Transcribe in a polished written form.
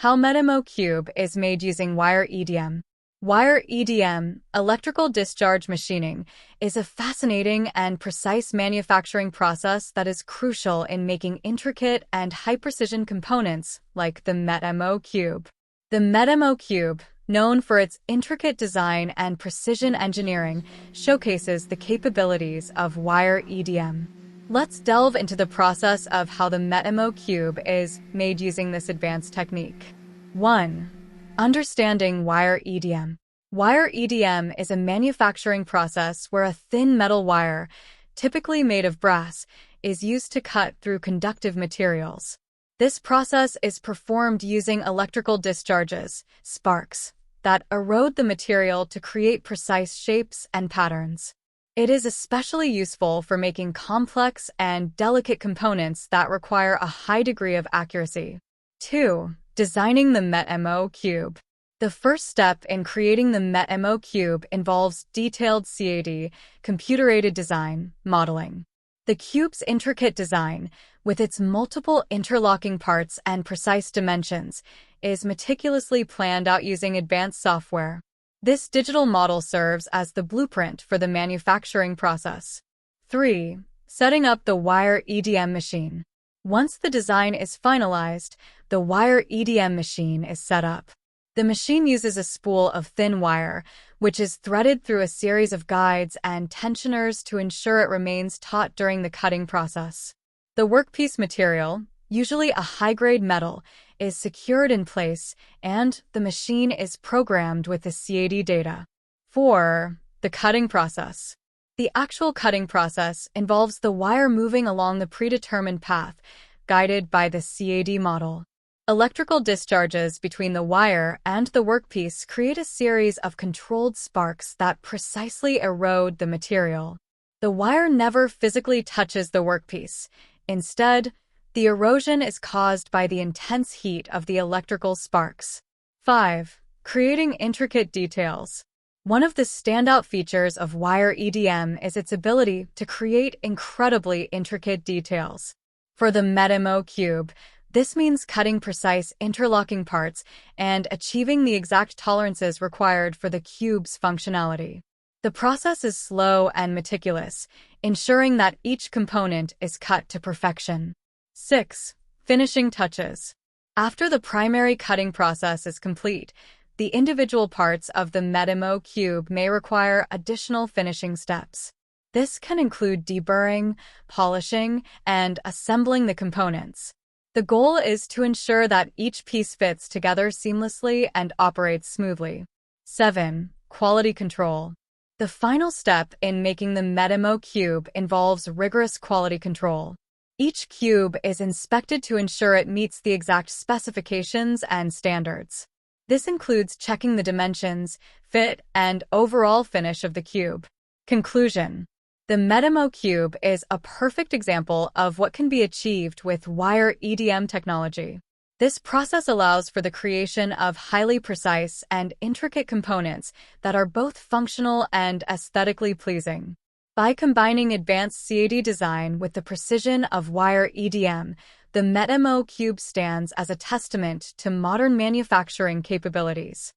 How MetMo Cube is made using wire EDM. Wire EDM, electrical discharge machining, is a fascinating and precise manufacturing process that is crucial in making intricate and high-precision components like the MetMo Cube. The MetMo Cube, known for its intricate design and precision engineering, showcases the capabilities of wire EDM. Let's delve into the process of how the MetMo Cube is made using this advanced technique. 1. Understanding wire EDM. Wire EDM is a manufacturing process where a thin metal wire, typically made of brass, is used to cut through conductive materials. This process is performed using electrical discharges, sparks, that erode the material to create precise shapes and patterns. It is especially useful for making complex and delicate components that require a high degree of accuracy. 2. Designing the MetMo Cube. The first step in creating the MetMo Cube involves detailed CAD, computer-aided design, modeling. The cube's intricate design, with its multiple interlocking parts and precise dimensions, is meticulously planned out using advanced software. This digital model serves as the blueprint for the manufacturing process. 3. Setting up the wire EDM machine. Once the design is finalized, the wire EDM machine is set up. The machine uses a spool of thin wire, which is threaded through a series of guides and tensioners to ensure it remains taut during the cutting process. The workpiece material, usually a high-grade metal, is secured in place, and the machine is programmed with the CAD data. 4. The cutting process. The actual cutting process involves the wire moving along the predetermined path, guided by the CAD model. Electrical discharges between the wire and the workpiece create a series of controlled sparks that precisely erode the material. The wire never physically touches the workpiece. Instead, the erosion is caused by the intense heat of the electrical sparks. 5. Creating intricate details. One of the standout features of wire EDM is its ability to create incredibly intricate details. For the MetMo Cube, this means cutting precise interlocking parts and achieving the exact tolerances required for the cube's functionality. The process is slow and meticulous, ensuring that each component is cut to perfection. 6. Finishing touches. After the primary cutting process is complete, the individual parts of the MetMo Cube may require additional finishing steps. This can include deburring, polishing, and assembling the components. The goal is to ensure that each piece fits together seamlessly and operates smoothly. 7. Quality control. The final step in making the MetMo Cube involves rigorous quality control. Each cube is inspected to ensure it meets the exact specifications and standards. This includes checking the dimensions, fit, and overall finish of the cube. Conclusion. The MetMo Cube is a perfect example of what can be achieved with wire EDM technology. This process allows for the creation of highly precise and intricate components that are both functional and aesthetically pleasing. By combining advanced CAD design with the precision of wire EDM, the MetMo Cube stands as a testament to modern manufacturing capabilities.